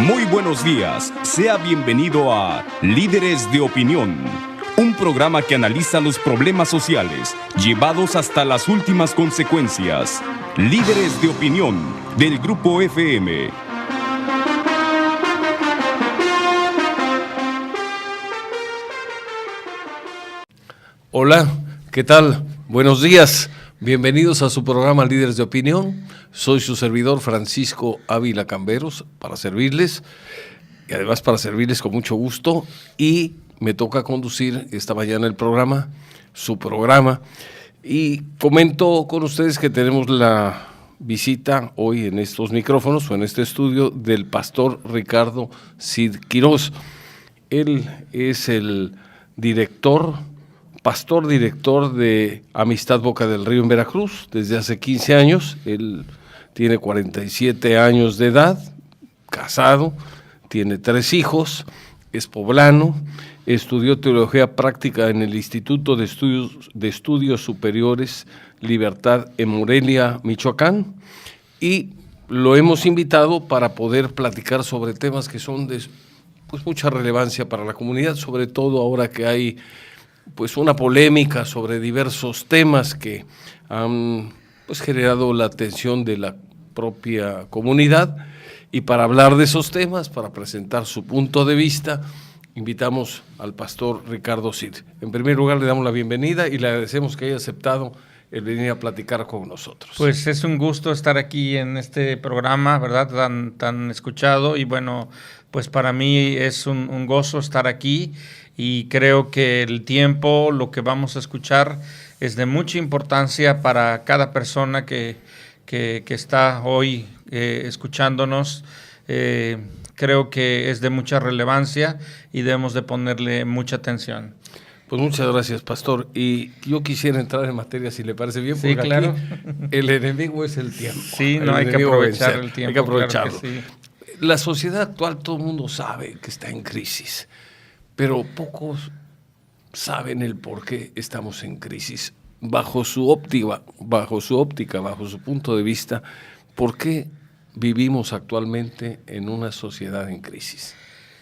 Muy buenos días, sea bienvenido a Líderes de Opinión, un programa que analiza los problemas sociales llevados hasta las últimas consecuencias. Líderes de Opinión, del Grupo FM. Hola, ¿qué tal? Buenos días. Bienvenidos a su programa Líderes de Opinión. Soy su servidor Francisco Ávila Camberos para servirles y además para servirles con mucho gusto, y me toca conducir esta mañana el programa, su programa, y comento con ustedes que tenemos la visita hoy en estos micrófonos o en este estudio del pastor Ricardo Cid Quirós. Él es el pastor director de Amistad Boca del Río en Veracruz desde hace 15 años. Él tiene 47 años de edad, casado, tiene 3 hijos, es poblano, estudió Teología Práctica en el Instituto de Estudios Superiores Libertad en Morelia, Michoacán, y lo hemos invitado para poder platicar sobre temas que son de mucha relevancia para la comunidad, sobre todo ahora que hay una polémica sobre diversos temas que han generado la atención de la propia comunidad. Y para hablar de esos temas, para presentar su punto de vista, invitamos al pastor Ricardo Cid. En primer lugar, le damos la bienvenida y le agradecemos que haya aceptado el venir a platicar con nosotros. Pues es un gusto estar aquí en este programa, ¿verdad? Tan escuchado, y bueno, pues para mí es un gozo estar aquí, y creo que el tiempo, lo que vamos a escuchar, es de mucha importancia para cada persona que está hoy escuchándonos. Creo que es de mucha relevancia y debemos de ponerle mucha atención. Pues muchas gracias, pastor. Y yo quisiera entrar en materia, si le parece bien, porque sí, claro. Aquí el enemigo es el tiempo. Sí, no hay que aprovechar el tiempo. Hay que aprovecharlo. Claro que sí. La sociedad actual, todo el mundo sabe que está en crisis, pero pocos saben el por qué estamos en crisis. Bajo su óptica, bajo su punto de vista, ¿por qué vivimos actualmente en una sociedad en crisis?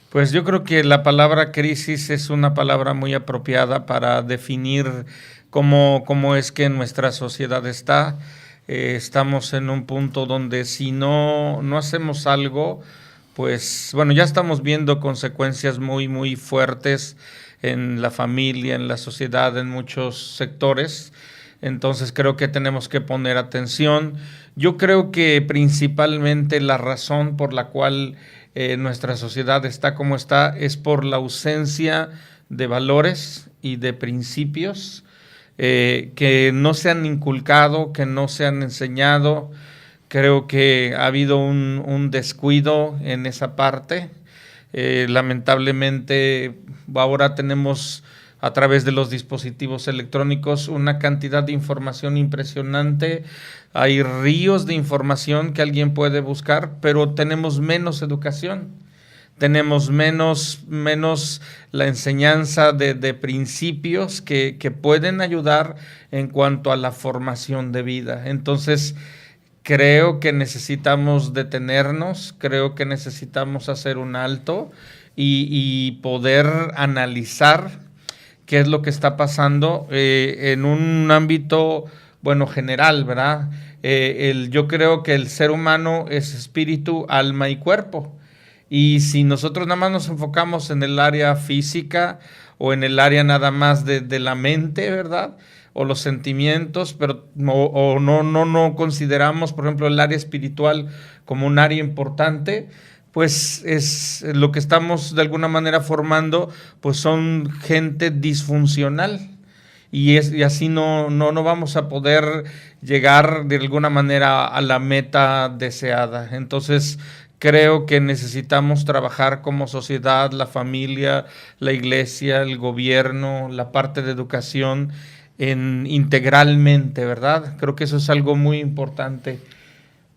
Pues yo creo que la palabra crisis es una palabra muy apropiada para definir cómo es que nuestra sociedad está. Estamos en un punto donde si no hacemos algo, pues bueno, ya estamos viendo consecuencias muy, muy fuertes en la familia, en la sociedad, en muchos sectores. Entonces creo que tenemos que poner atención. Yo creo que principalmente la razón por la cual nuestra sociedad está como está es por la ausencia de valores y de principios que no se han inculcado, que no se han enseñado. Creo que ha habido un descuido en esa parte. Lamentablemente ahora tenemos a través de los dispositivos electrónicos una cantidad de información impresionante. Hay ríos de información que alguien puede buscar, pero tenemos menos educación. Tenemos menos la enseñanza de principios que pueden ayudar en cuanto a la formación de vida. Entonces, creo que necesitamos detenernos, creo que necesitamos hacer un alto y poder analizar qué es lo que está pasando en un ámbito, general, ¿verdad? Yo creo que el ser humano es espíritu, alma y cuerpo. Y si nosotros nada más nos enfocamos en el área física o en el área nada más de la mente, ¿verdad?, o los sentimientos, pero no consideramos, por ejemplo, el área espiritual como un área importante, pues es lo que estamos de alguna manera formando, pues son gente disfuncional, y así no vamos a poder llegar de alguna manera a la meta deseada. Entonces creo que necesitamos trabajar como sociedad, la familia, la iglesia, el gobierno, la parte de educación, integralmente, ¿verdad? Creo que eso es algo muy importante.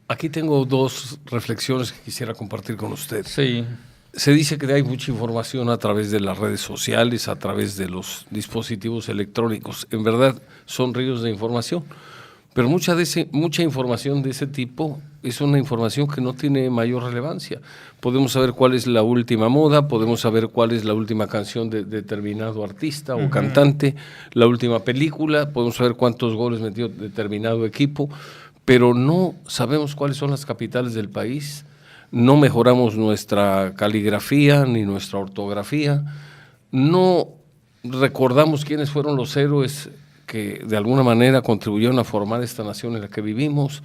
Aquí tengo 2 reflexiones que quisiera compartir con usted. Sí. Se dice que hay mucha información a través de las redes sociales, a través de los dispositivos electrónicos. En verdad, son ríos de información, Pero mucha información de ese tipo es una información que no tiene mayor relevancia. Podemos saber cuál es la última moda, podemos saber cuál es la última canción de determinado artista o cantante, la última película, podemos saber cuántos goles metió determinado equipo, pero no sabemos cuáles son las capitales del país, no mejoramos nuestra caligrafía ni nuestra ortografía, no recordamos quiénes fueron los héroes que de alguna manera contribuyeron a formar esta nación en la que vivimos.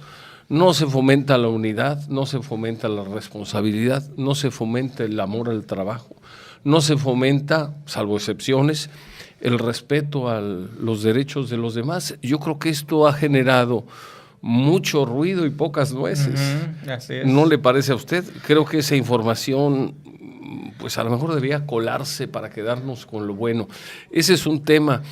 No se fomenta la unidad, no se fomenta la responsabilidad, no se fomenta el amor al trabajo, no se fomenta, salvo excepciones, el respeto a los derechos de los demás. Yo creo que esto ha generado mucho ruido y pocas nueces. Así es. ¿No le parece a usted? Creo que esa información, pues a lo mejor debería colarse para quedarnos con lo bueno. Ese es un tema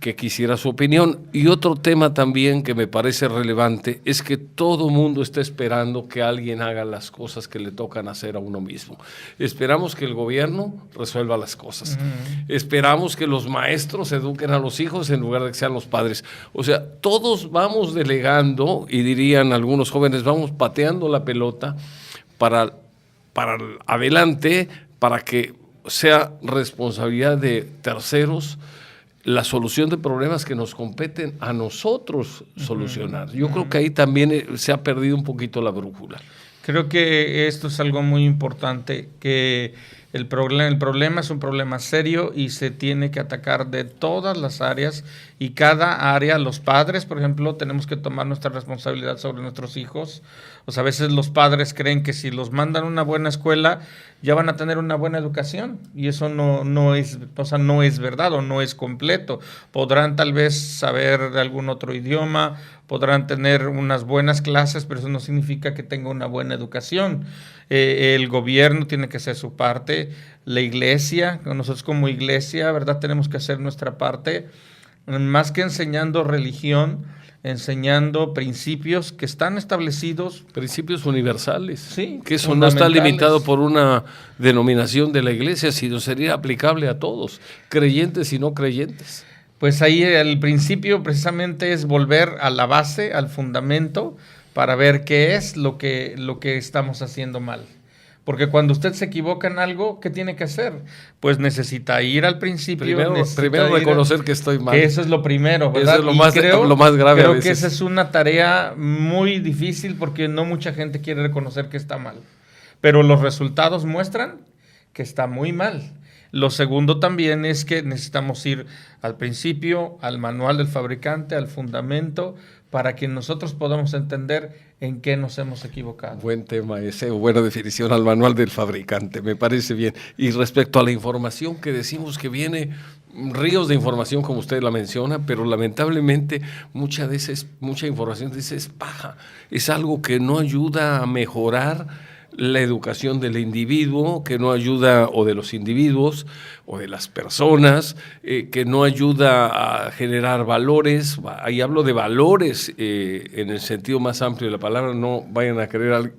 que quisiera su opinión. Y otro tema también que me parece relevante es que todo mundo está esperando que alguien haga las cosas que le tocan hacer a uno mismo. Esperamos que el gobierno resuelva las cosas. Esperamos que los maestros eduquen a los hijos en lugar de que sean los padres. O sea, todos vamos delegando, y dirían algunos jóvenes, vamos pateando la pelota para adelante, para que sea responsabilidad de terceros la solución de problemas que nos competen a nosotros solucionar. Yo creo que ahí también se ha perdido un poquito la brújula. Creo que esto es algo muy importante, que el problema es un problema serio y se tiene que atacar de todas las áreas, y cada área, los padres, por ejemplo, tenemos que tomar nuestra responsabilidad sobre nuestros hijos. O sea, a veces los padres creen que si los mandan a una buena escuela ya van a tener una buena educación, y eso no es, o sea, no es verdad o no es completo. Podrán tal vez saber algún otro idioma, podrán tener unas buenas clases, pero eso no significa que tenga una buena educación. El gobierno tiene que hacer su parte, la iglesia, nosotros como iglesia, ¿verdad? Tenemos que hacer nuestra parte, más que enseñando religión, enseñando principios que están establecidos. Principios universales. Sí, que eso no está limitado por una denominación de la iglesia, sino sería aplicable a todos, creyentes y no creyentes. Pues ahí el principio precisamente es volver a la base, al fundamento, para ver qué es lo que estamos haciendo mal. Porque cuando usted se equivoca en algo, ¿qué tiene que hacer? Pues necesita ir al principio. Primero reconocer que estoy mal. Que eso es lo primero, ¿verdad? Eso es lo más grave a veces. Creo que esa es una tarea muy difícil, porque no mucha gente quiere reconocer que está mal. Pero los resultados muestran que está muy mal. Lo segundo también es que necesitamos ir al principio, al manual del fabricante, al fundamento, para que nosotros podamos entender en qué nos hemos equivocado. Buen tema ese, buena definición al manual del fabricante, me parece bien. Y respecto a la información que decimos que viene, ríos de información como usted la menciona, pero lamentablemente mucha información de esa es paja, es algo que no ayuda a mejorar la educación del individuo, que no ayuda, o de los individuos, o de las personas, que no ayuda a generar valores. Ahí hablo de valores en el sentido más amplio de la palabra, no vayan a creer,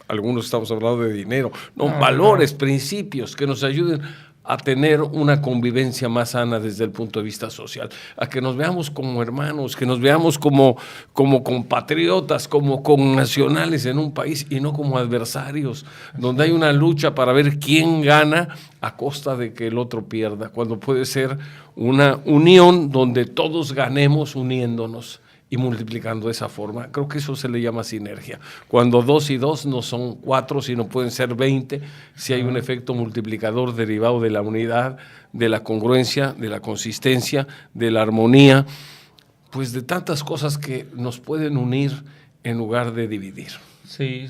algunos estamos hablando de dinero, no, valores, principios que nos ayuden a tener una convivencia más sana desde el punto de vista social, a que nos veamos como hermanos, que nos veamos como compatriotas, como connacionales en un país y no como adversarios, donde hay una lucha para ver quién gana a costa de que el otro pierda, cuando puede ser una unión donde todos ganemos uniéndonos y multiplicando de esa forma. Creo que eso se le llama sinergia. Cuando 2 y 2 no son 4, sino pueden ser 20, si hay un efecto multiplicador derivado de la unidad, de la congruencia, de la consistencia, de la armonía, pues de tantas cosas que nos pueden unir en lugar de dividir. Sí.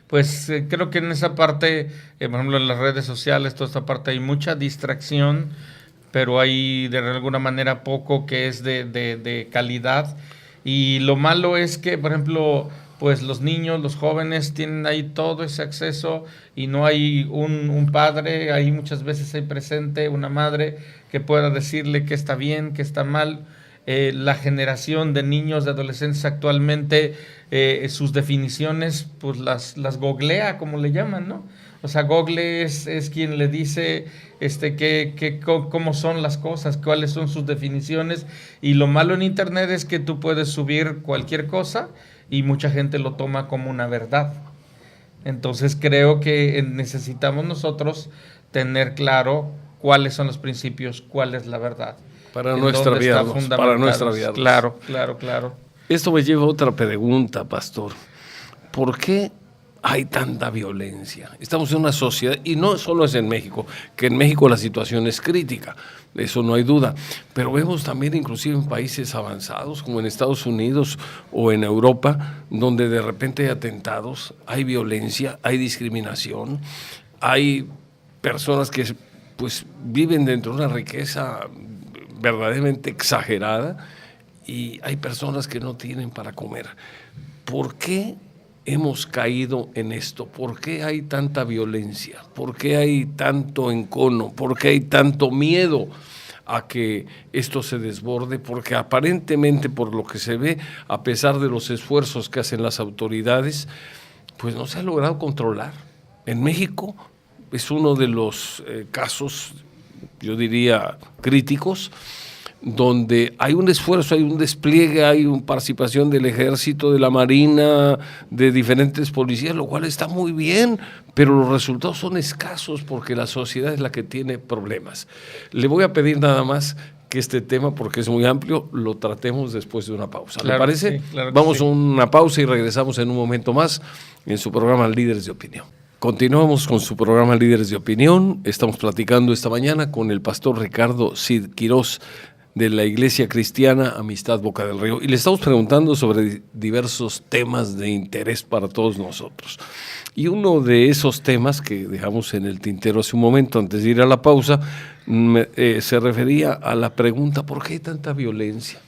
Pues creo que en esa parte, por ejemplo, en las redes sociales, toda esta parte hay mucha distracción, pero hay de alguna manera poco que es de calidad. Y lo malo es que, por ejemplo, pues los niños, los jóvenes tienen ahí todo ese acceso y no hay un padre, ahí muchas veces hay presente una madre que pueda decirle qué está bien, qué está mal. La generación de niños, de adolescentes actualmente, sus definiciones, pues las googlea, como le llaman, ¿no? O sea, Google es quien le dice cómo son las cosas, cuáles son sus definiciones. Y lo malo en Internet es que tú puedes subir cualquier cosa y mucha gente lo toma como una verdad. Entonces creo que necesitamos nosotros tener claro cuáles son los principios, cuál es la verdad. Para no extraviarlos. Claro. Esto me lleva a otra pregunta, pastor. ¿Por qué hay tanta violencia? Estamos en una sociedad, y no solo es en México, que en México la situación es crítica, eso no hay duda, pero vemos también inclusive en países avanzados, como en Estados Unidos o en Europa, donde de repente hay atentados, hay violencia, hay discriminación, hay personas que pues viven dentro de una riqueza verdaderamente exagerada, y hay personas que no tienen para comer. ¿Por qué hemos caído en esto? ¿Por qué hay tanta violencia? ¿Por qué hay tanto encono? ¿Por qué hay tanto miedo a que esto se desborde? Porque aparentemente, por lo que se ve, a pesar de los esfuerzos que hacen las autoridades, pues no se ha logrado controlar. En México es uno de los casos, yo diría, críticos, donde hay un esfuerzo, hay un despliegue, hay una participación del ejército, de la marina, de diferentes policías, lo cual está muy bien, pero los resultados son escasos porque la sociedad es la que tiene problemas. Le voy a pedir nada más que este tema, porque es muy amplio, lo tratemos después de una pausa. ¿Le parece? Sí, claro. Vamos a una pausa y regresamos en un momento más en su programa Líderes de Opinión. Continuamos con su programa Líderes de Opinión. Estamos platicando esta mañana con el pastor Ricardo Cid Quirós de la Iglesia Cristiana Amistad Boca del Río, y le estamos preguntando sobre diversos temas de interés para todos nosotros. Y uno de esos temas que dejamos en el tintero hace un momento, antes de ir a la pausa, se refería a la pregunta: ¿por qué hay tanta violencia?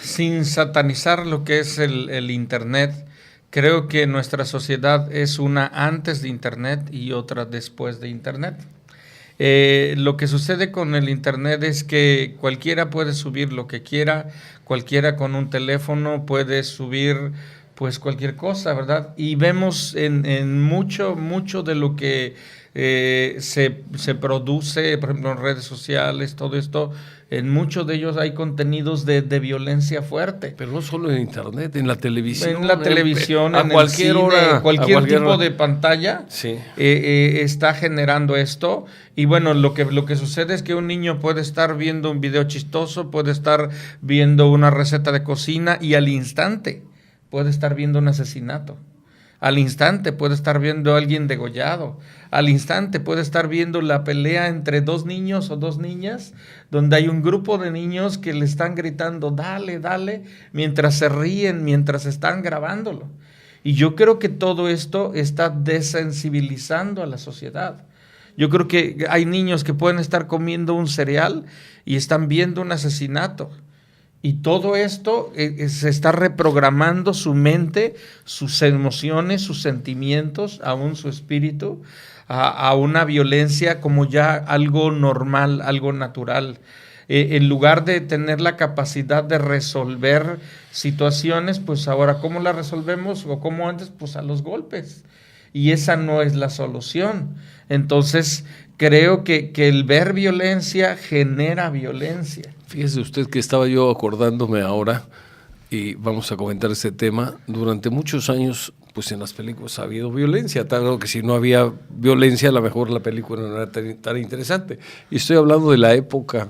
Sin satanizar lo que es el Internet, creo que nuestra sociedad es una antes de Internet y otra después de Internet. Lo que sucede con el Internet es que cualquiera puede subir lo que quiera, cualquiera con un teléfono puede subir pues cualquier cosa, ¿verdad? Y vemos en mucho de lo que se produce, por ejemplo, en redes sociales, todo esto, en muchos de ellos hay contenidos de violencia fuerte. Pero no solo en Internet, en la televisión. En la televisión, en cualquier el cine, hora, cualquier tipo de pantalla, sí. Está generando esto. Y bueno, lo que sucede es que un niño puede estar viendo un video chistoso, puede estar viendo una receta de cocina, y al instante puede estar viendo un asesinato. Al instante puede estar viendo a alguien degollado. Al instante puede estar viendo la pelea entre dos niños o dos niñas, donde hay un grupo de niños que le están gritando dale, dale, mientras se ríen, mientras están grabándolo. Y yo creo que todo esto está desensibilizando a la sociedad. Yo creo que hay niños que pueden estar comiendo un cereal y están viendo un asesinato. Y todo esto se está reprogramando su mente, sus emociones, sus sentimientos, aún su espíritu, a una violencia como ya algo normal, algo natural. En lugar de tener la capacidad de resolver situaciones, pues ahora, ¿cómo la resolvemos? O como antes, pues a los golpes. Y esa no es la solución. Entonces, creo que el ver violencia genera violencia. Fíjese usted que estaba yo acordándome ahora, y vamos a comentar este tema. Durante muchos años, pues en las películas ha habido violencia, tanto que si no había violencia, a lo mejor la película no era tan interesante. Y estoy hablando de la época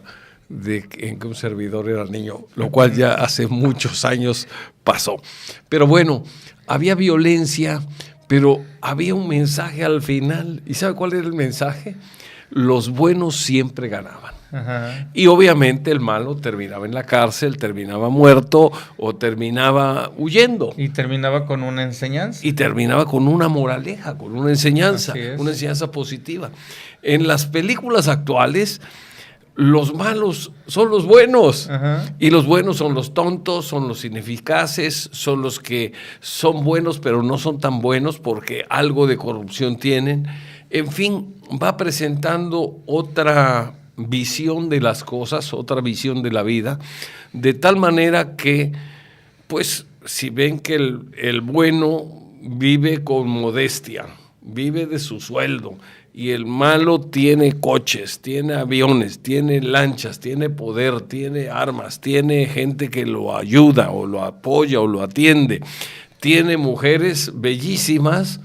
en que un servidor era niño, lo cual ya hace muchos años pasó. Pero bueno, había violencia, pero había un mensaje al final. ¿Y sabe cuál era el mensaje? Los buenos siempre ganaban. Ajá. Y obviamente el malo terminaba en la cárcel, terminaba muerto o terminaba huyendo. Y terminaba con una enseñanza. Y terminaba con una moraleja, con una enseñanza positiva. En las películas actuales, los malos son los buenos. Ajá. Y los buenos son los tontos, son los ineficaces, son los que son buenos pero no son tan buenos porque algo de corrupción tienen. En fin, va presentando otra visión de las cosas, otra visión de la vida, de tal manera que, pues, si ven que el bueno vive con modestia, vive de su sueldo, y el malo tiene coches, tiene aviones, tiene lanchas, tiene poder, tiene armas, tiene gente que lo ayuda o lo apoya o lo atiende, tiene mujeres bellísimas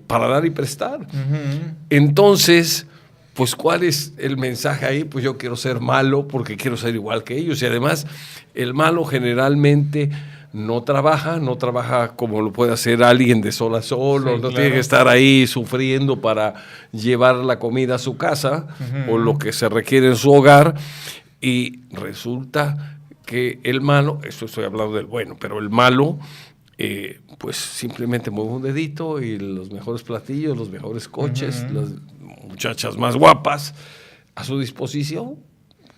para dar y prestar. Uh-huh. Entonces, pues, ¿cuál es el mensaje ahí? Pues yo quiero ser malo porque quiero ser igual que ellos. Y además, el malo generalmente no trabaja como lo puede hacer alguien de sol a sol, sí, no claro. Tiene que estar ahí sufriendo para llevar la comida a su casa, uh-huh, o lo que se requiere en su hogar, y resulta que el malo, esto estoy hablando del bueno, pero el malo, pues simplemente mueve un dedito y los mejores platillos, los mejores coches, uh-huh, las muchachas más guapas a su disposición.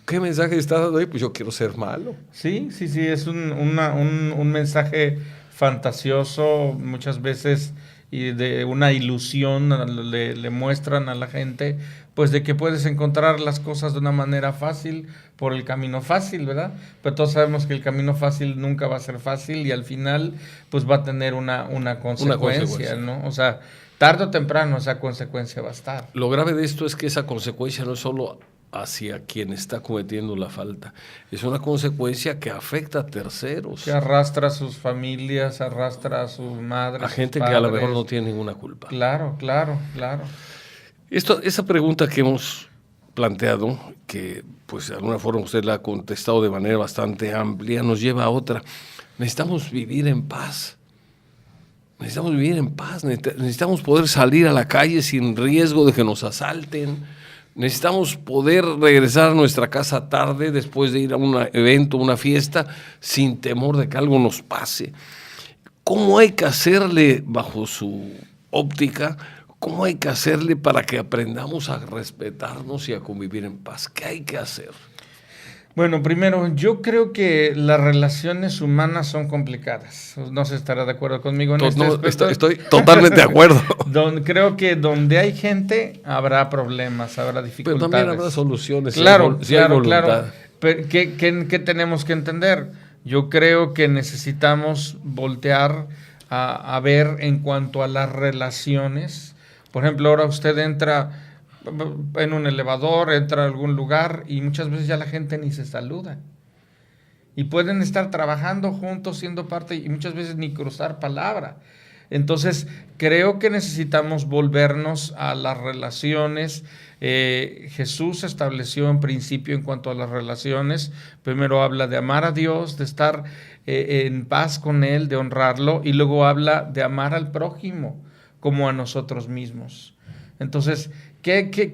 ¿Qué mensaje está dando ahí? Pues yo quiero ser malo. Sí, es un mensaje fantasioso muchas veces, y de una ilusión le muestran a la gente, pues, de que puedes encontrar las cosas de una manera fácil, por el camino fácil, ¿verdad? Pero todos sabemos que el camino fácil nunca va a ser fácil, y al final pues va a tener una consecuencia, ¿no? O sea, tarde o temprano esa consecuencia va a estar. Lo grave de esto es que esa consecuencia no es solo hacia quien está cometiendo la falta, es una consecuencia que afecta a terceros. Que arrastra a sus familias, arrastra a sus madres, a gente que a lo mejor no tiene ninguna culpa. Claro. Esa pregunta que hemos planteado, que pues de alguna forma usted la ha contestado de manera bastante amplia, nos lleva a otra. Necesitamos vivir en paz. Necesitamos poder salir a la calle sin riesgo de que nos asalten. Necesitamos poder regresar a nuestra casa tarde después de ir a un evento, una fiesta, sin temor de que algo nos pase. ¿Cómo hay que hacerle, bajo su óptica, cómo hay que hacerle para que aprendamos a respetarnos y a convivir en paz? ¿Qué hay que hacer? Bueno, primero, yo creo que las relaciones humanas son complicadas. No sé si estará de acuerdo conmigo en este aspecto. Estoy totalmente de acuerdo. Creo que donde hay gente habrá problemas, habrá dificultades. Pero también habrá soluciones. Claro. Pero, ¿qué tenemos que entender? Yo creo que necesitamos voltear a ver en cuanto a las relaciones. Por ejemplo, ahora usted entra en un elevador, entra a algún lugar y muchas veces ya la gente ni se saluda. Y pueden estar trabajando juntos, siendo parte, y muchas veces ni cruzar palabra. Entonces, creo que necesitamos volvernos a las relaciones. Jesús estableció un principio en cuanto a las relaciones. Primero habla de amar a Dios, de estar en paz con Él, de honrarlo, y luego habla de amar al prójimo como a nosotros mismos. Entonces,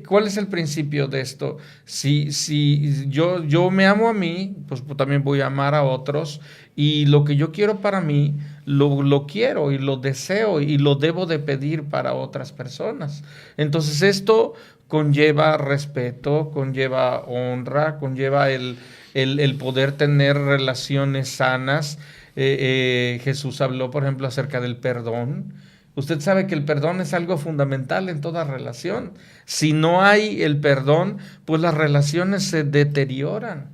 ¿cuál es el principio de esto? Si yo me amo a mí, pues también voy a amar a otros, y lo que yo quiero para mí, lo quiero y lo deseo y lo debo de pedir para otras personas. Entonces esto conlleva respeto, conlleva honra, conlleva el poder tener relaciones sanas. Jesús habló, por ejemplo, acerca del perdón. Usted sabe que el perdón es algo fundamental en toda relación. Si no hay el perdón, pues las relaciones se deterioran.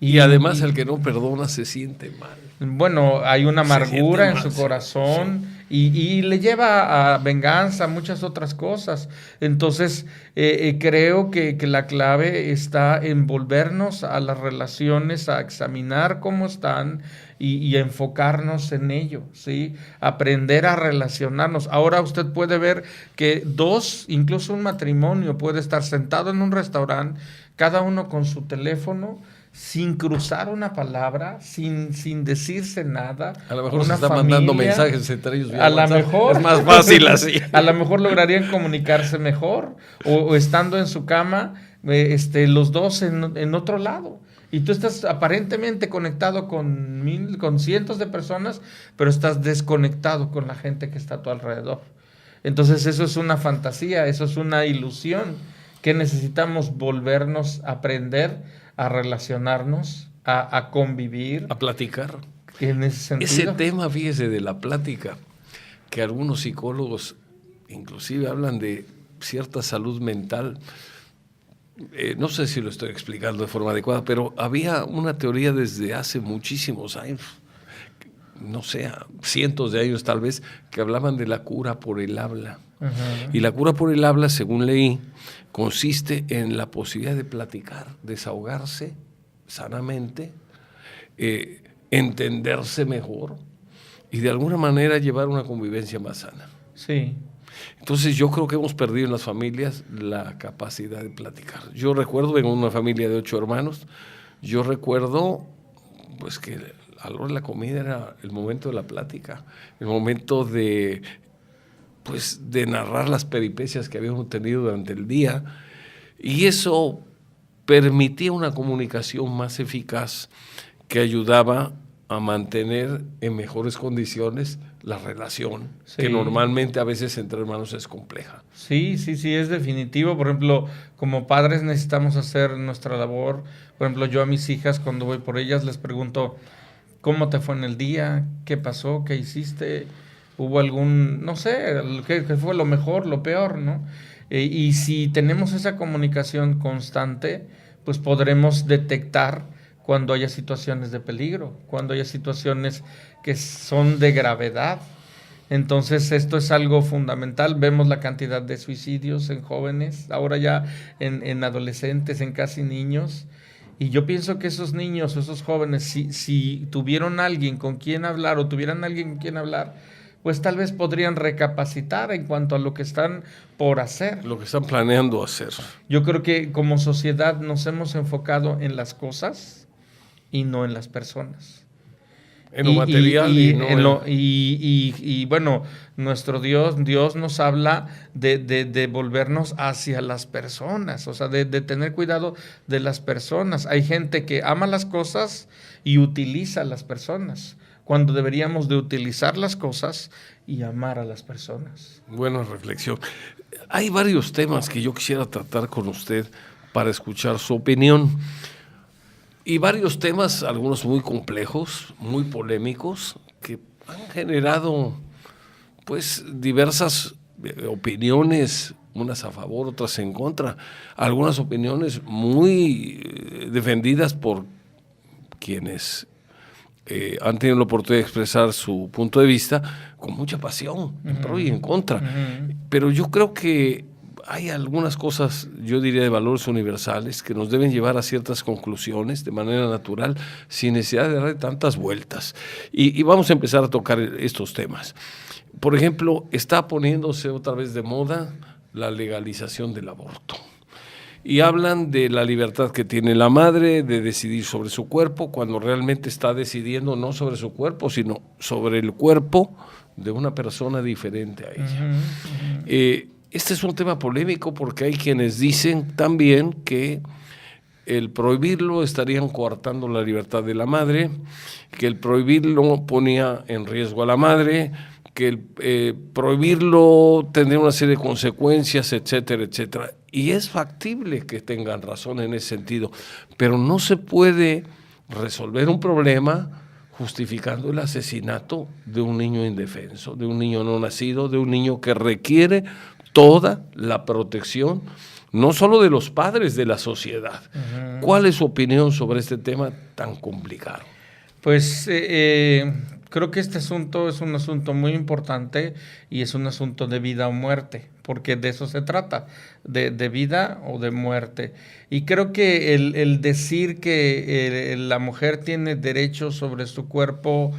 Y además el que no perdona se siente mal. Bueno, hay una amargura en su corazón, sí. Y le lleva a venganza, a muchas otras cosas. Entonces, creo que la clave está en volvernos a las relaciones, a examinar cómo están y enfocarnos en ello, ¿sí? Aprender a relacionarnos. Ahora usted puede ver que incluso un matrimonio puede estar sentado en un restaurante, cada uno con su teléfono, sin cruzar una palabra, sin decirse nada. A lo mejor se están mandando mensajes entre ellos. A lo mejor es más fácil así. A lo mejor lograrían comunicarse mejor, o estando en su cama, los dos en otro lado. Y tú estás aparentemente conectado con cientos de personas, pero estás desconectado con la gente que está a tu alrededor. Entonces eso es una fantasía, eso es una ilusión que necesitamos volvernos a aprender a relacionarnos, a convivir. A platicar. En ese sentido. Ese tema, fíjese, de la plática, que algunos psicólogos inclusive hablan de cierta salud mental. No sé si lo estoy explicando de forma adecuada, pero había una teoría desde hace muchísimos años, no sé, cientos de años tal vez, que hablaban de la cura por el habla. Uh-huh. Y la cura por el habla, según leí, consiste en la posibilidad de platicar, desahogarse sanamente, entenderse mejor y de alguna manera llevar una convivencia más sana. Sí. Entonces yo creo que hemos perdido en las familias la capacidad de platicar. Yo recuerdo, vengo de una familia de 8 hermanos, yo recuerdo pues que a la hora de la comida era el momento de la plática, el momento de narrar las peripecias que habíamos tenido durante el día, y eso permitía una comunicación más eficaz que ayudaba a mantener en mejores condiciones la relación, sí, que normalmente a veces entre hermanos es compleja. Sí, es definitivo. Por ejemplo, como padres necesitamos hacer nuestra labor. Por ejemplo, yo a mis hijas, cuando voy por ellas, les pregunto, ¿cómo te fue en el día? ¿Qué pasó? ¿Qué hiciste? ¿Hubo algún, no sé, qué fue lo mejor, lo peor, ¿no? Y si tenemos esa comunicación constante, pues podremos detectar cuando haya situaciones de peligro, cuando haya situaciones que son de gravedad. Entonces esto es algo fundamental. Vemos la cantidad de suicidios en jóvenes, ahora ya en adolescentes, en casi niños. Y yo pienso que esos niños, esos jóvenes, si tuvieron alguien con quien hablar o tuvieran alguien con quien hablar, pues tal vez podrían recapacitar en cuanto a lo que están por hacer. Lo que están planeando hacer. Yo creo que como sociedad nos hemos enfocado en las cosas y no en las personas. En lo material y bueno, nuestro Dios nos habla de volvernos hacia las personas, o sea, de tener cuidado de las personas. Hay gente que ama las cosas y utiliza a las personas, cuando deberíamos de utilizar las cosas y amar a las personas. Buena reflexión. Hay varios temas que yo quisiera tratar con usted para escuchar su opinión. Y varios temas, algunos muy complejos, muy polémicos, que han generado pues diversas opiniones, unas a favor, otras en contra. Algunas opiniones muy defendidas por quienes han tenido la oportunidad de expresar su punto de vista con mucha pasión, en pro y en contra. Pero yo creo que hay algunas cosas, yo diría, de valores universales que nos deben llevar a ciertas conclusiones de manera natural, sin necesidad de darle tantas vueltas. Y vamos a empezar a tocar estos temas. Por ejemplo, está poniéndose otra vez de moda la legalización del aborto. Y hablan de la libertad que tiene la madre de decidir sobre su cuerpo, cuando realmente está decidiendo no sobre su cuerpo, sino sobre el cuerpo de una persona diferente a ella. Este es un tema polémico porque hay quienes dicen también que el prohibirlo estarían coartando la libertad de la madre, que el prohibirlo ponía en riesgo a la madre, que el prohibirlo tendría una serie de consecuencias, etcétera, etcétera. Y es factible que tengan razón en ese sentido, pero no se puede resolver un problema justificando el asesinato de un niño indefenso, de un niño no nacido, de un niño que requiere toda la protección, no solo de los padres, de la sociedad. ¿Cuál es su opinión sobre este tema tan complicado? Pues creo que este asunto es un asunto muy importante y es un asunto de vida o muerte, porque de eso se trata, de vida o de muerte. Y creo que el decir que la mujer tiene derechos sobre su cuerpo,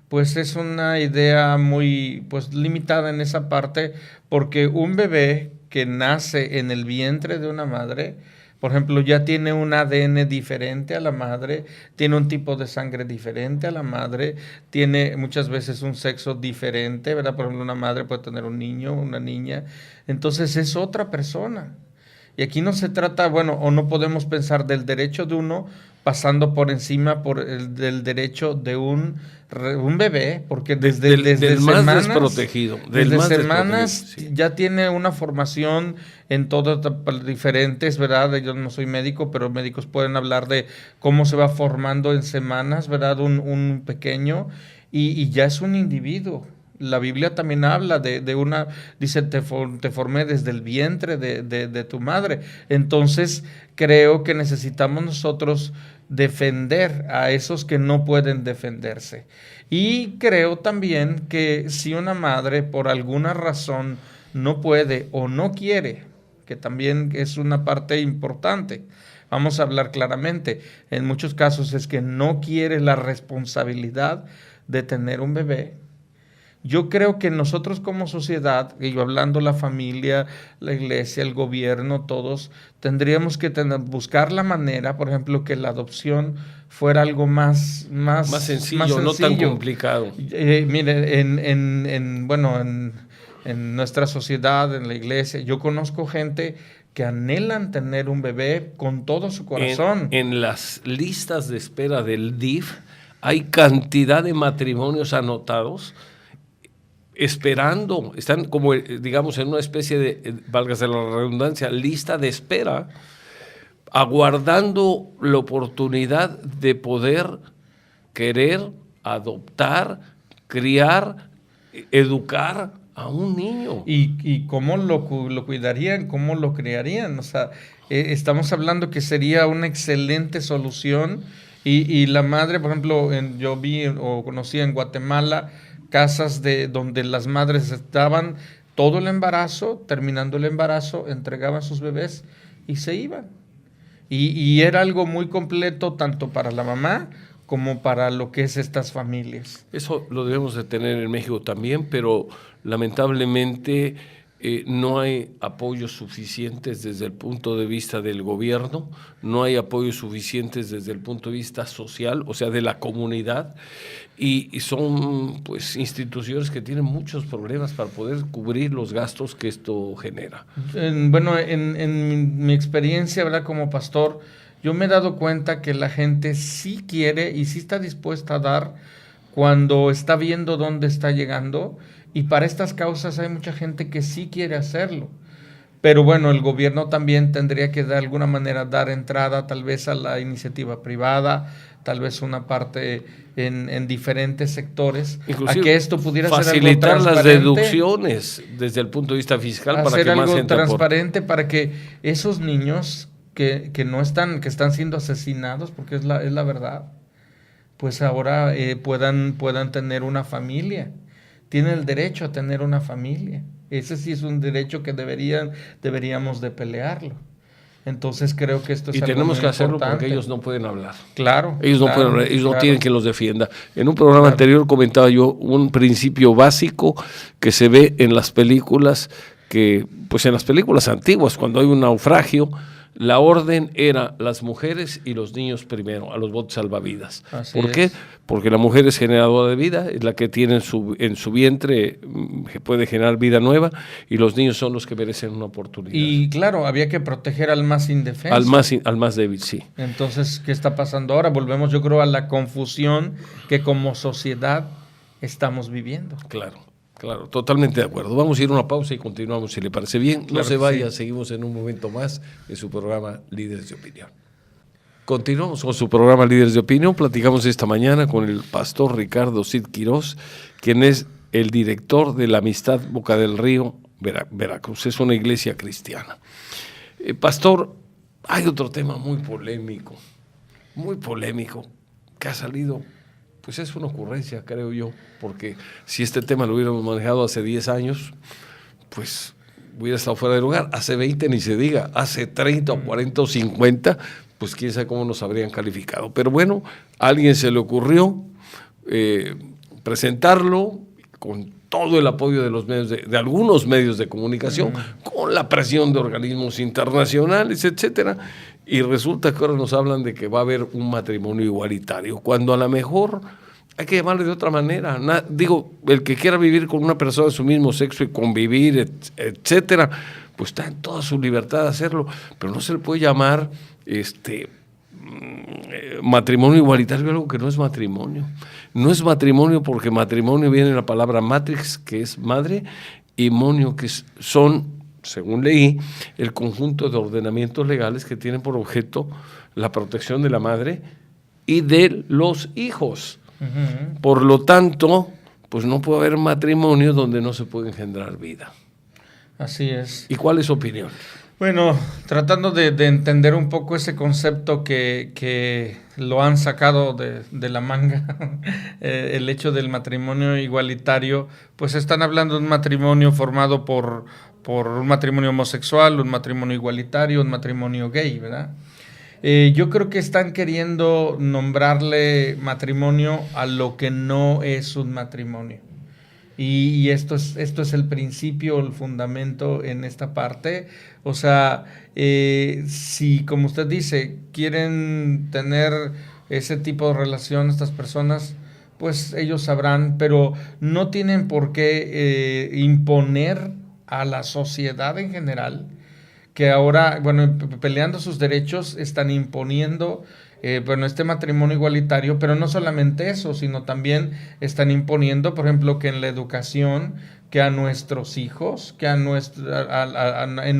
pues es una idea muy limitada en esa parte, porque un bebé que nace en el vientre de una madre, por ejemplo, ya tiene un ADN diferente a la madre, tiene un tipo de sangre diferente a la madre, tiene muchas veces un sexo diferente, ¿verdad? Por ejemplo, una madre puede tener un niño, una niña, entonces es otra persona. Y aquí no se trata, o no podemos pensar del derecho de uno pasando por encima del derecho de un bebé, porque desde del semanas, más desprotegido, desde semanas sí, ya tiene una formación en todas diferentes, ¿verdad? Yo no soy médico, pero médicos pueden hablar de cómo se va formando en semanas, ¿verdad? Un pequeño y ya es un individuo. La Biblia también habla de una, dice, te formé desde el vientre de tu madre. Entonces, creo que necesitamos nosotros defender a esos que no pueden defenderse. Y creo también que si una madre por alguna razón no puede o no quiere, que también es una parte importante, vamos a hablar claramente, en muchos casos es que no quiere la responsabilidad de tener un bebé. Yo creo que nosotros como sociedad, y yo hablando la familia, la iglesia, el gobierno, todos, tendríamos que buscar la manera, por ejemplo, que la adopción fuera algo más sencillo, no tan complicado. Mire, en nuestra sociedad, en la iglesia, yo conozco gente que anhelan tener un bebé con todo su corazón. En las listas de espera del DIF hay cantidad de matrimonios anotados esperando, están como, digamos, en una especie de, válgase la redundancia, lista de espera, aguardando la oportunidad de poder querer, adoptar, criar, educar a un niño. ¿Y cómo lo cuidarían? ¿Cómo lo criarían? O sea, estamos hablando que sería una excelente solución. Y la madre, por ejemplo, yo vi o conocí en Guatemala casas donde las madres estaban todo el embarazo, terminando el embarazo, entregaban sus bebés y se iban. Y era algo muy completo tanto para la mamá como para lo que es estas familias. Eso lo debemos de tener en México también, pero lamentablemente no hay apoyos suficientes desde el punto de vista del gobierno, no hay apoyos suficientes desde el punto de vista social, o sea, de la comunidad, y son pues instituciones que tienen muchos problemas para poder cubrir los gastos que esto genera. En mi experiencia, ¿verdad? Como pastor, yo me he dado cuenta que la gente sí quiere y sí está dispuesta a dar cuando está viendo dónde está llegando, y para estas causas hay mucha gente que sí quiere hacerlo. Pero bueno, el gobierno también tendría que de alguna manera dar entrada tal vez a la iniciativa privada, tal vez una parte en diferentes sectores, inclusive, a que esto pudiera ser algo facilitar las deducciones desde el punto de vista fiscal para que más gente transparente para que esos niños que están siendo asesinados, porque es la verdad, pues ahora puedan tener una familia. Tienen el derecho a tener una familia. Ese sí es un derecho que deberíamos de pelearlo. Entonces creo que esto es algo muy importante. Y tenemos que hacerlo porque ellos no pueden hablar. Claro. Ellos no pueden hablar, ellos no tienen quien los defienda. En un programa anterior comentaba yo un principio básico que se ve en las películas, pues en las películas antiguas, cuando hay un naufragio, la orden era las mujeres y los niños primero, a los botes salvavidas. ¿Por qué? Porque la mujer es generadora de vida, es la que tiene en su vientre, que puede generar vida nueva, y los niños son los que merecen una oportunidad. Y claro, había que proteger al más indefenso. Al más débil, sí. Entonces, ¿qué está pasando ahora? Volvemos, yo creo, a la confusión que como sociedad estamos viviendo. Claro, totalmente de acuerdo. Vamos a ir a una pausa y continuamos, si le parece bien. No se vaya, seguimos en un momento más en su programa Líderes de Opinión. Continuamos con su programa Líderes de Opinión. Platicamos esta mañana con el pastor Ricardo Cid Quirós, quien es el director de la Amistad Boca del Río, Veracruz. Es una iglesia cristiana. Pastor, hay otro tema muy polémico, que ha salido. Pues es una ocurrencia, creo yo, porque si este tema lo hubiéramos manejado hace 10 años, pues hubiera estado fuera de lugar. Hace 20 ni se diga, hace 30 o 40 o 50, pues quién sabe cómo nos habrían calificado. Pero bueno, a alguien se le ocurrió presentarlo con todo el apoyo de los medios de algunos medios de comunicación, con la presión de organismos internacionales, etcétera. Y resulta que ahora nos hablan de que va a haber un matrimonio igualitario, cuando a lo mejor hay que llamarle de otra manera. El que quiera vivir con una persona de su mismo sexo y convivir, etcétera, pues está en toda su libertad de hacerlo, pero no se le puede llamar matrimonio igualitario algo que no es matrimonio. No es matrimonio porque matrimonio viene de la palabra matrix, que es madre, y monio, que son, según leí, el conjunto de ordenamientos legales que tienen por objeto la protección de la madre y de los hijos. Por lo tanto, pues no puede haber matrimonio donde no se puede engendrar vida. Así es. ¿Y cuál es su opinión? Bueno, tratando de entender un poco ese concepto que lo han sacado de la manga, el hecho del matrimonio igualitario, pues están hablando de un matrimonio formado por un matrimonio homosexual, un matrimonio igualitario, un matrimonio gay, ¿verdad? Yo creo que están queriendo nombrarle matrimonio a lo que no es un matrimonio. Y esto es el principio, el fundamento en esta parte. O sea, si, como usted dice, quieren tener ese tipo de relación estas personas, pues ellos sabrán, pero no tienen por qué imponer a la sociedad en general, que ahora, bueno, peleando sus derechos, están imponiendo este matrimonio igualitario, pero no solamente eso, sino también están imponiendo, por ejemplo, que en la educación, que a nuestros hijos, que en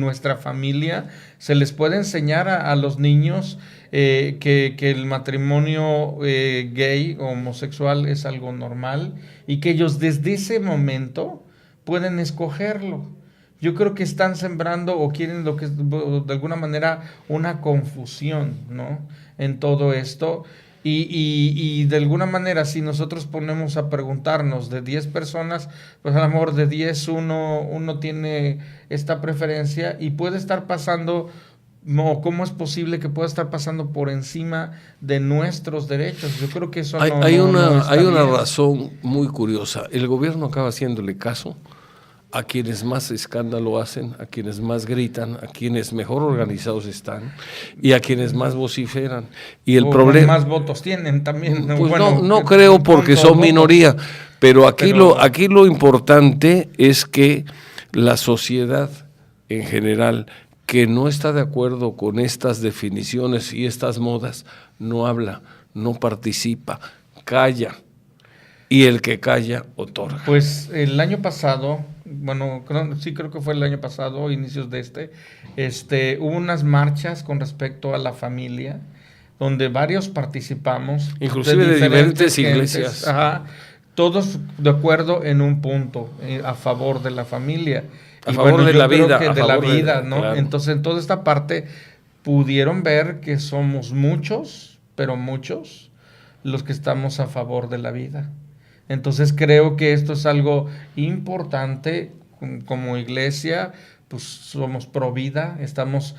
nuestra familia, se les puede enseñar a los niños que el matrimonio gay o homosexual es algo normal y que ellos desde ese momento pueden escogerlo. Yo creo que están sembrando o quieren lo que de alguna manera una confusión, ¿no?, en todo esto. Y de alguna manera, si nosotros ponemos a preguntarnos de 10 personas, pues a lo mejor de 10 uno tiene esta preferencia y puede estar pasando, no, ¿cómo es posible que pueda estar pasando por encima de nuestros derechos? Yo creo que eso hay una razón muy curiosa. El gobierno acaba haciéndole caso a quienes más escándalo hacen, a quienes más gritan, a quienes mejor organizados están y a quienes más vociferan. Y el problema, más votos tienen también. Pues bueno, no creo, porque son minoría, pero aquí lo importante es que la sociedad en general, que no está de acuerdo con estas definiciones y estas modas, no habla, no participa, calla. Y el que calla, otorga. Pues el año pasado, bueno, creo que fue el año pasado, inicios de hubo unas marchas con respecto a la familia, donde varios participamos. Inclusive de diferentes iglesias. Ajá, todos de acuerdo en un punto, a favor de la familia. A favor de la vida. De la vida, ¿no? Claro. Entonces, en toda esta parte, pudieron ver que somos muchos, pero muchos, los que estamos a favor de la vida. Entonces creo que esto es algo importante como iglesia, pues somos pro vida, estamos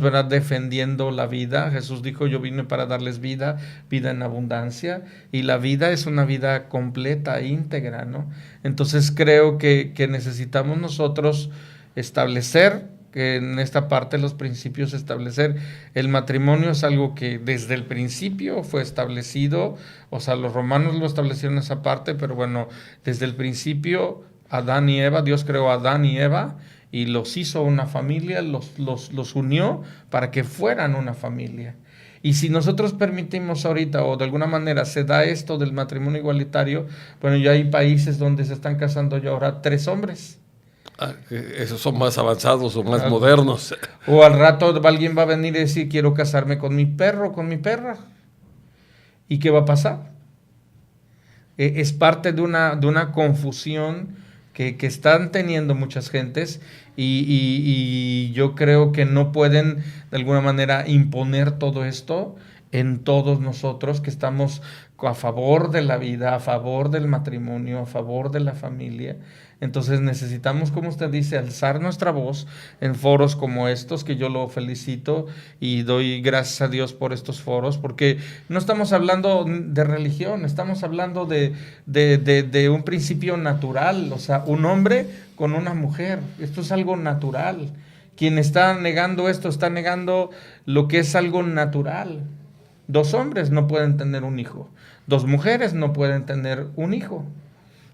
¿verdad?, defendiendo la vida. Jesús dijo, yo vine para darles vida en abundancia, y la vida es una vida completa, íntegra, ¿no? Entonces creo que necesitamos nosotros establecer, que en esta parte los principios, establecer el matrimonio es algo que desde el principio fue establecido. O sea, los romanos lo establecieron esa parte, pero bueno, desde el principio Adán y Eva, Dios creó a Adán y Eva y los hizo una familia, los unió para que fueran una familia. Y si nosotros permitimos ahorita, o de alguna manera se da esto del matrimonio igualitario, bueno, ya hay países donde se están casando ya ahora 3 hombres. Esos son más avanzados o más modernos. O al rato alguien va a venir y decir, quiero casarme con mi perro, con mi perra. ¿Y qué va a pasar? Es parte de una confusión que están teniendo muchas gentes, y yo creo que no pueden de alguna manera imponer todo esto en todos nosotros que estamos a favor de la vida, a favor del matrimonio, a favor de la familia. Entonces necesitamos, como usted dice, alzar nuestra voz en foros como estos, que yo lo felicito y doy gracias a Dios por estos foros, porque no estamos hablando de religión, estamos hablando de un principio natural. O sea, un hombre con una mujer, esto es algo natural. Quien está negando esto está negando lo que es algo natural. 2 hombres no pueden tener un hijo, 2 mujeres no pueden tener un hijo.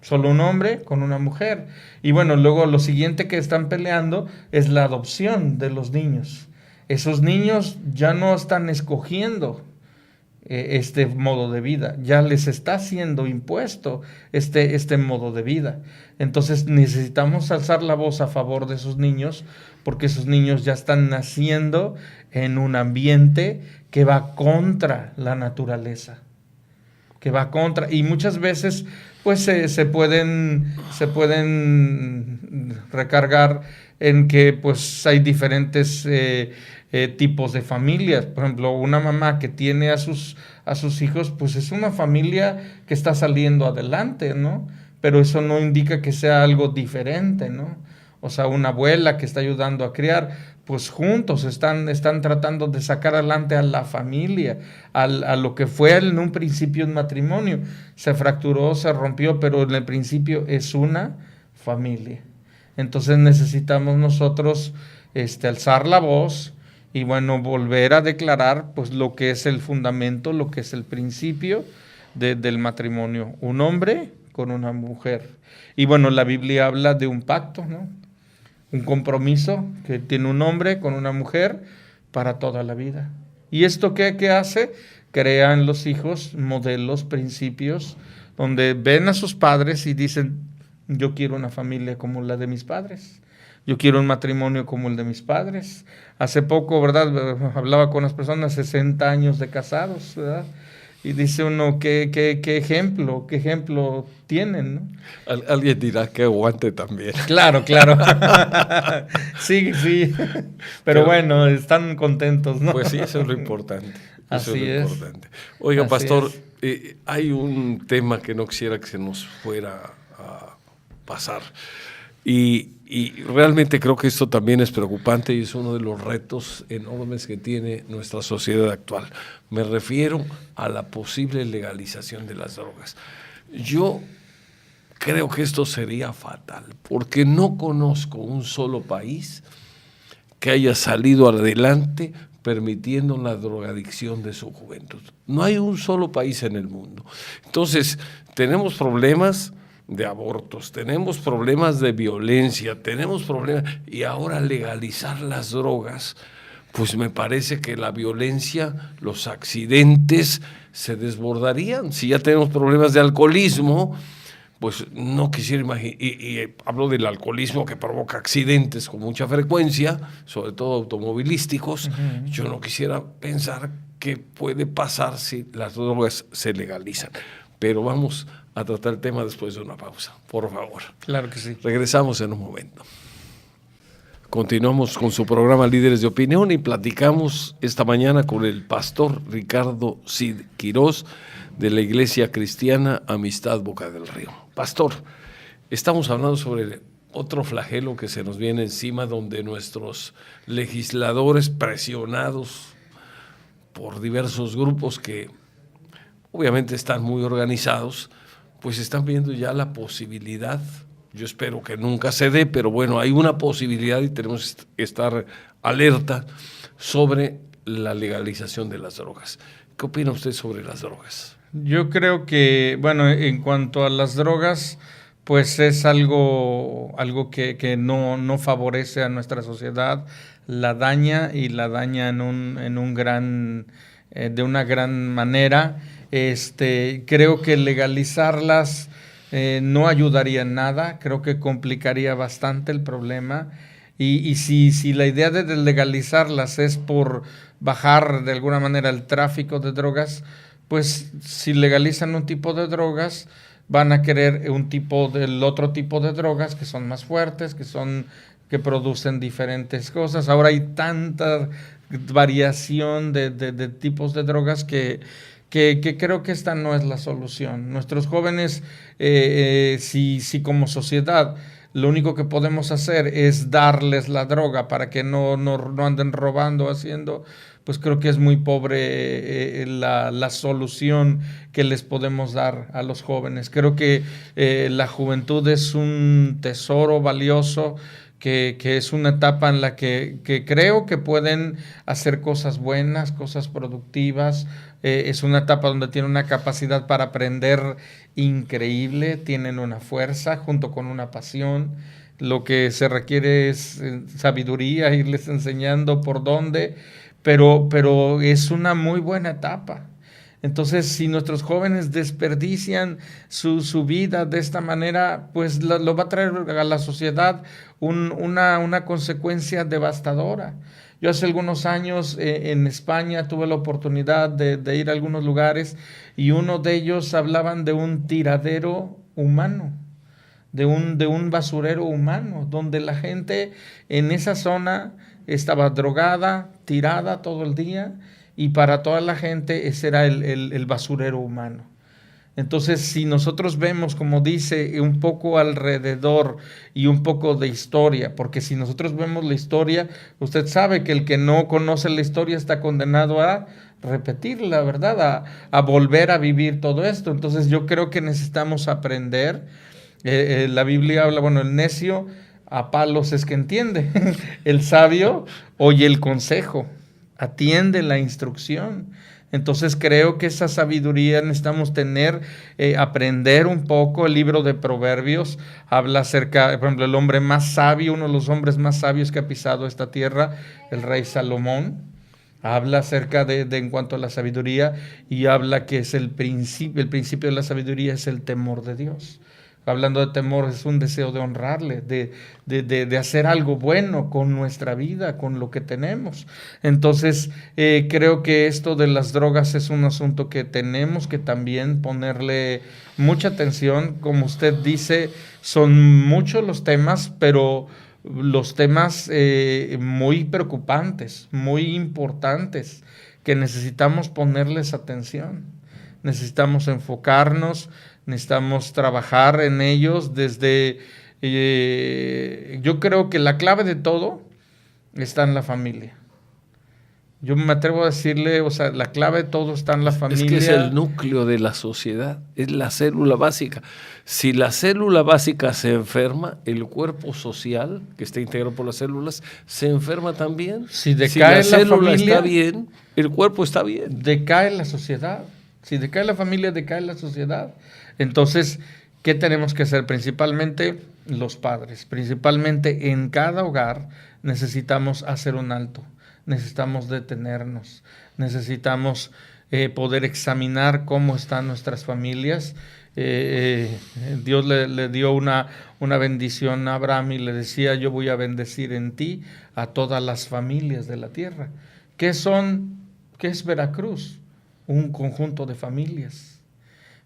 Solo un hombre con una mujer. Y bueno, luego lo siguiente que están peleando es la adopción de los niños. Esos niños ya no están escogiendo este modo de vida, ya les está siendo impuesto este modo de vida. Entonces necesitamos alzar la voz a favor de esos niños, porque esos niños ya están naciendo en un ambiente que va contra la naturaleza, que va contra, y muchas veces pues se pueden recargar en que pues hay diferentes tipos de familias. Por ejemplo, una mamá que tiene a sus hijos, pues es una familia que está saliendo adelante, ¿no? Pero eso no indica que sea algo diferente, ¿no? O sea, una abuela que está ayudando a criar, pues juntos están tratando de sacar adelante a la familia, a lo que fue en un principio un matrimonio. Se fracturó, se rompió, pero en el principio es una familia. Entonces necesitamos nosotros alzar la voz y bueno, volver a declarar pues lo que es el fundamento, lo que es el principio del matrimonio. Un hombre con una mujer. Y bueno, la Biblia habla de un pacto, ¿no? Un compromiso que tiene un hombre con una mujer para toda la vida. ¿Y esto qué hace? Crea en los hijos modelos, principios, donde ven a sus padres y dicen, yo quiero una familia como la de mis padres. Yo quiero un matrimonio como el de mis padres. Hace poco, ¿verdad? Hablaba con las personas, 60 años de casados, ¿verdad? Y dice uno, qué ejemplo tienen, ¿no? Alguien dirá que aguante también. Claro. Sí. Pero bueno, están contentos, ¿no? Pues sí, eso es lo importante. Así es. Oiga, Así pastor, hay un tema que no quisiera que se nos fuera a pasar. Y realmente creo que esto también es preocupante y es uno de los retos enormes que tiene nuestra sociedad actual. Me refiero a la posible legalización de las drogas. Yo creo que esto sería fatal, porque no conozco un solo país que haya salido adelante permitiendo la drogadicción de su juventud. No hay un solo país en el mundo. Entonces, tenemos problemas de abortos, tenemos problemas de violencia, tenemos problemas, y ahora legalizar las drogas, pues me parece que la violencia, los accidentes se desbordarían. Si ya tenemos problemas de alcoholismo, pues no quisiera imaginar, y hablo del alcoholismo que provoca accidentes con mucha frecuencia, sobre todo automovilísticos. Uh-huh. Yo no quisiera pensar qué puede pasar si las drogas se legalizan. Pero vamos a tratar el tema después de una pausa, por favor. Claro que sí. Regresamos en un momento. Continuamos con su programa Líderes de Opinión y platicamos esta mañana con el pastor Ricardo Cid Quirós de la Iglesia Cristiana Amistad Boca del Río. Pastor, estamos hablando sobre otro flagelo que se nos viene encima, donde nuestros legisladores, presionados por diversos grupos que obviamente están muy organizados, pues están viendo ya la posibilidad. Yo espero que nunca se dé, pero bueno, hay una posibilidad y tenemos que estar alerta sobre la legalización de las drogas. ¿Qué opina usted sobre las drogas? Yo creo que, bueno, en cuanto a las drogas, pues es algo que no favorece a nuestra sociedad, la daña de una gran manera. Creo que legalizarlas no ayudaría en nada, creo que complicaría bastante el problema. Y si la idea de legalizarlas es por bajar de alguna manera el tráfico de drogas, pues si legalizan un tipo de drogas, van a querer del otro tipo de drogas que son más fuertes, que producen diferentes cosas. Ahora hay tanta variación de tipos de drogas que creo que esta no es la solución. Nuestros jóvenes, si como sociedad lo único que podemos hacer es darles la droga para que no anden robando, haciendo, pues creo que es muy pobre la solución que les podemos dar a los jóvenes. Creo que la juventud es un tesoro valioso, que es una etapa en la que creo que pueden hacer cosas buenas, cosas productivas. Es una etapa donde tienen una capacidad para aprender increíble, tienen una fuerza junto con una pasión. Lo que se requiere es sabiduría, irles enseñando por dónde, pero es una muy buena etapa. Entonces, si nuestros jóvenes desperdician su vida de esta manera, pues lo va a traer a la sociedad una consecuencia devastadora. Yo hace algunos años en España tuve la oportunidad de ir a algunos lugares y uno de ellos hablaban de un tiradero humano, de un basurero humano, donde la gente en esa zona estaba drogada, tirada todo el día, y para toda la gente ese era el basurero humano. Entonces, si nosotros vemos, como dice, un poco alrededor y un poco de historia, porque si nosotros vemos la historia, usted sabe que el que no conoce la historia está condenado a repetirla, ¿verdad? A volver a vivir todo esto. Entonces, yo creo que necesitamos aprender. La Biblia habla, bueno, el necio a palos es que entiende. El sabio oye el consejo, atiende la instrucción. Entonces creo que esa sabiduría necesitamos tener, aprender un poco. El libro de Proverbios habla acerca, por ejemplo, el hombre más sabio, uno de los hombres más sabios que ha pisado esta tierra, el rey Salomón, habla acerca de en cuanto a la sabiduría, y habla que es el principio de la sabiduría es el temor de Dios. Hablando de temor, es un deseo de honrarle, de hacer algo bueno con nuestra vida, con lo que tenemos. Entonces, creo que esto de las drogas es un asunto que tenemos que también ponerle mucha atención. Como usted dice, son muchos los temas, pero los temas muy preocupantes, muy importantes, que necesitamos ponerles atención. Necesitamos enfocarnos, necesitamos trabajar en ellos desde... yo creo que la clave de todo está en la familia. Yo me atrevo a decirle, o sea, la clave de todo está en la familia. Es que es el núcleo de la sociedad, es la célula básica. Si la célula básica se enferma, el cuerpo social, que está integrado por las células, se enferma también. Si decae la célula familia, está bien, el cuerpo está bien. Decae la sociedad. Si decae la familia, decae la sociedad. Entonces, ¿qué tenemos que hacer? Principalmente los padres, principalmente en cada hogar necesitamos hacer un alto, necesitamos detenernos, necesitamos poder examinar cómo están nuestras familias. Dios le dio una bendición a Abraham y le decía: yo voy a bendecir en ti a todas las familias de la tierra. ¿Qué es Veracruz? Un conjunto de familias.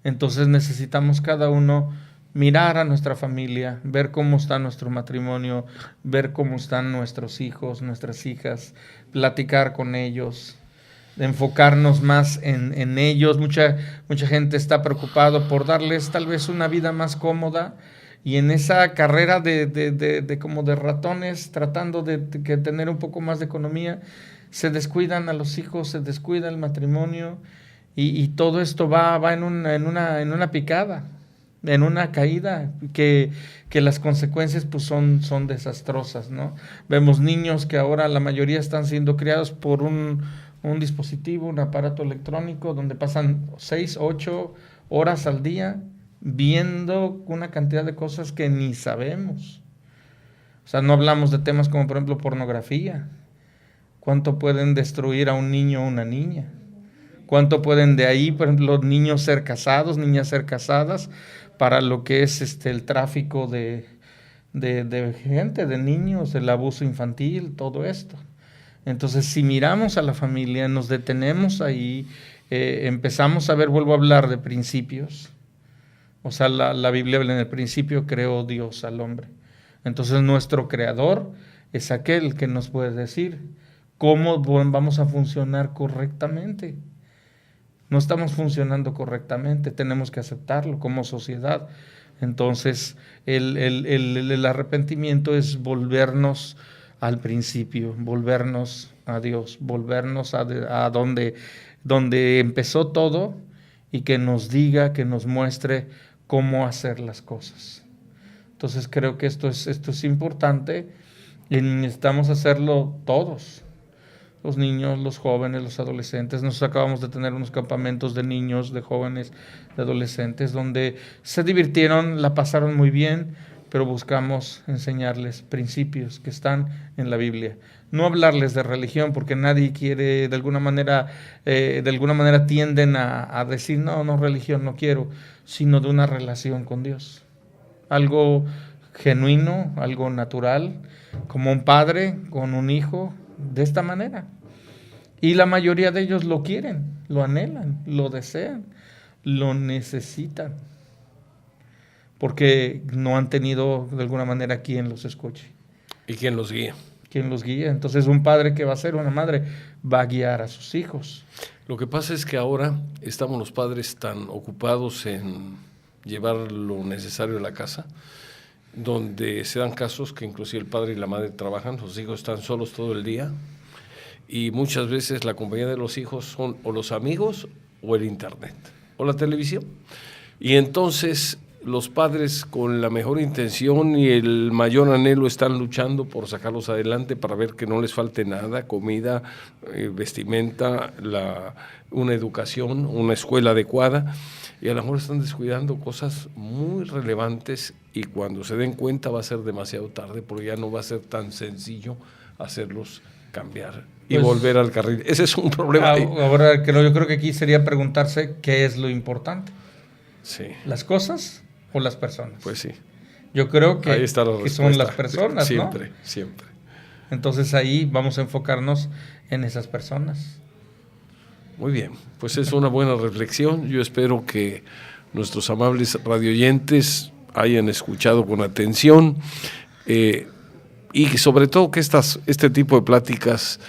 Entonces necesitamos cada uno mirar a nuestra familia, ver cómo está nuestro matrimonio, ver cómo están nuestros hijos, nuestras hijas, platicar con ellos, enfocarnos más en ellos. Mucha gente está preocupado por darles tal vez una vida más cómoda, y en esa carrera de como de ratones, tratando de tener un poco más de economía, se descuidan a los hijos, se descuida el matrimonio, y todo esto va en una picada, en una caída, que las consecuencias pues son desastrosas, ¿no? Vemos niños que ahora la mayoría están siendo criados por un dispositivo, un aparato electrónico, donde pasan 6, 8 horas al día viendo una cantidad de cosas que ni sabemos. O sea, no hablamos de temas como, por ejemplo, pornografía. ¿Cuánto pueden destruir a un niño o una niña? ¿Cuánto pueden de ahí, por ejemplo, niños ser casados, niñas ser casadas, para lo que es el tráfico de gente, de niños, el abuso infantil, todo esto? Entonces, si miramos a la familia, nos detenemos ahí, empezamos a ver, vuelvo a hablar de principios. O sea, la Biblia habla: en el principio creó Dios al hombre. Entonces, nuestro creador es aquel que nos puede decir cómo vamos a funcionar correctamente. No estamos funcionando correctamente, tenemos que aceptarlo como sociedad. Entonces, el arrepentimiento es volvernos al principio, volvernos a Dios, volvernos a donde empezó todo, y que nos diga, que nos muestre cómo hacer las cosas. Entonces, creo que esto es importante, y necesitamos hacerlo todos. Los niños, los jóvenes, los adolescentes. Nosotros acabamos de tener unos campamentos de niños, de jóvenes, de adolescentes, donde se divirtieron, la pasaron muy bien, pero buscamos enseñarles principios que están en la Biblia. No hablarles de religión, porque nadie quiere, de alguna manera tienden a decir, no, religión no quiero, sino de una relación con Dios. Algo genuino, algo natural, como un padre con un hijo, de esta manera. Y la mayoría de ellos lo quieren, lo anhelan, lo desean, lo necesitan. porque no han tenido de alguna manera quien los escuche. ¿Y quién los guía? ¿Quién los guía? Entonces un padre que va a ser, una madre, va a guiar a sus hijos. Lo que pasa es que ahora estamos los padres tan ocupados en llevar lo necesario a la casa, donde se dan casos que inclusive el padre y la madre trabajan, los hijos están solos todo el día, y muchas veces la compañía de los hijos son o los amigos o el internet o la televisión. Y entonces los padres, con la mejor intención y el mayor anhelo, están luchando por sacarlos adelante para ver que no les falte nada: comida, vestimenta, una educación, una escuela adecuada, y a lo mejor están descuidando cosas muy relevantes, y cuando se den cuenta va a ser demasiado tarde, porque ya no va a ser tan sencillo hacerlos cambiar y pues, volver al carril. Ese es un problema. Ahora, yo creo que aquí sería preguntarse qué es lo importante. Sí. ¿Las cosas o las personas? Pues sí. Yo creo que, ahí está la que son las personas, siempre, ¿no? Siempre. Entonces ahí vamos a enfocarnos en esas personas. Muy bien, pues es una buena reflexión. Yo espero que nuestros amables radioyentes hayan escuchado con atención, y sobre todo que este tipo de pláticas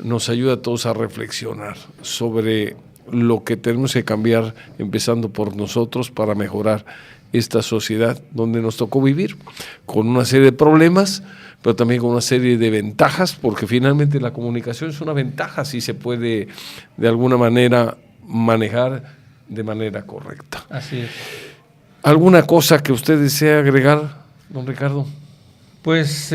nos ayuda a todos a reflexionar sobre lo que tenemos que cambiar, empezando por nosotros, para mejorar esta sociedad donde nos tocó vivir, con una serie de problemas, pero también con una serie de ventajas, porque finalmente la comunicación es una ventaja si se puede de alguna manera manejar de manera correcta. Así es. ¿Alguna cosa que usted desea agregar, don Ricardo? Pues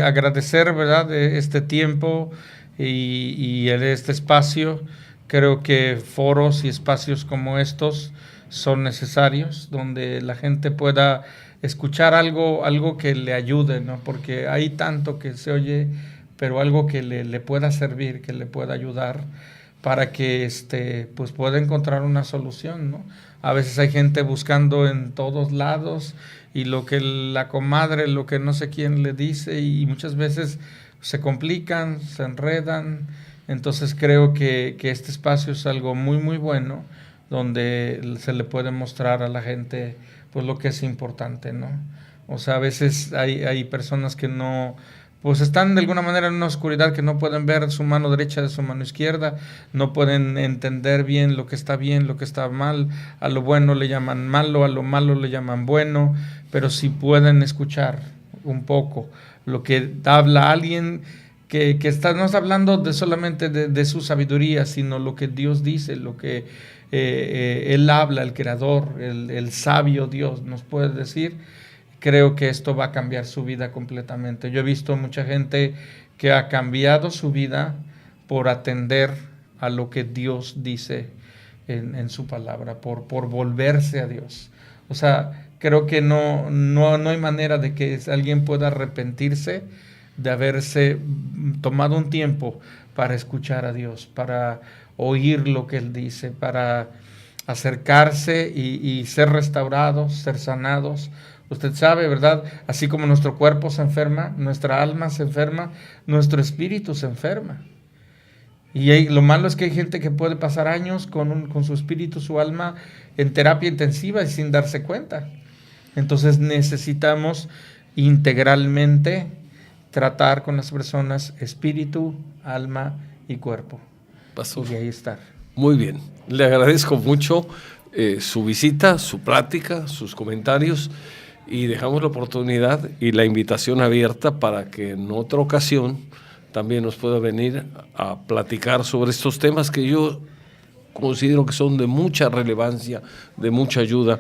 agradecer, ¿verdad?, este tiempo y este espacio. Creo que foros y espacios como estos son necesarios, donde la gente pueda escuchar algo que le ayude, ¿no? Porque hay tanto que se oye, pero algo que le pueda servir, que le pueda ayudar, para que pues pueda encontrar una solución, ¿no? A veces hay gente buscando en todos lados, y lo que la comadre, lo que no sé quién le dice, y muchas veces se complican, se enredan. Entonces creo que este espacio es algo muy, muy bueno, donde se le puede mostrar a la gente pues lo que es importante, ¿no? O sea, a veces hay personas que no, pues están de alguna manera en una oscuridad, que no pueden ver su mano derecha de su mano izquierda, no pueden entender bien, lo que está mal. A lo bueno le llaman malo, a lo malo le llaman bueno, pero si pueden escuchar un poco lo que habla alguien que no está hablando solamente de su sabiduría, sino lo que Dios dice, lo que Él habla, el Creador, el sabio Dios nos puede decir. Creo que esto va a cambiar su vida completamente. Yo he visto mucha gente que ha cambiado su vida por atender a lo que Dios dice en su palabra, por volverse a Dios. O sea, creo que no hay manera de que alguien pueda arrepentirse de haberse tomado un tiempo para escuchar a Dios, para oír lo que Él dice, para acercarse y ser restaurados, ser sanados. Usted sabe, ¿verdad? Así como nuestro cuerpo se enferma, nuestra alma se enferma, nuestro espíritu se enferma. Y lo malo es que hay gente que puede pasar años con su espíritu, su alma, en terapia intensiva y sin darse cuenta. Entonces necesitamos integralmente tratar con las personas espíritu, alma y cuerpo. Pastor, y ahí estar. Muy bien, le agradezco mucho su visita, su plática, sus comentarios, y dejamos la oportunidad y la invitación abierta para que en otra ocasión también nos pueda venir a platicar sobre estos temas que yo considero que son de mucha relevancia, de mucha ayuda,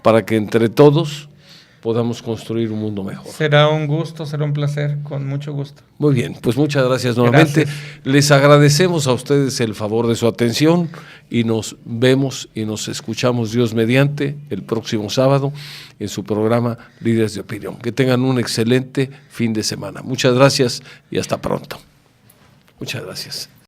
para que entre todos podamos construir un mundo mejor. Será un gusto, será un placer, con mucho gusto. Muy bien, pues muchas gracias nuevamente. Gracias. Les agradecemos a ustedes el favor de su atención, y nos vemos y nos escuchamos, Dios mediante, el próximo sábado en su programa Líderes de Opinión. Que tengan un excelente fin de semana. Muchas gracias y hasta pronto. Muchas gracias.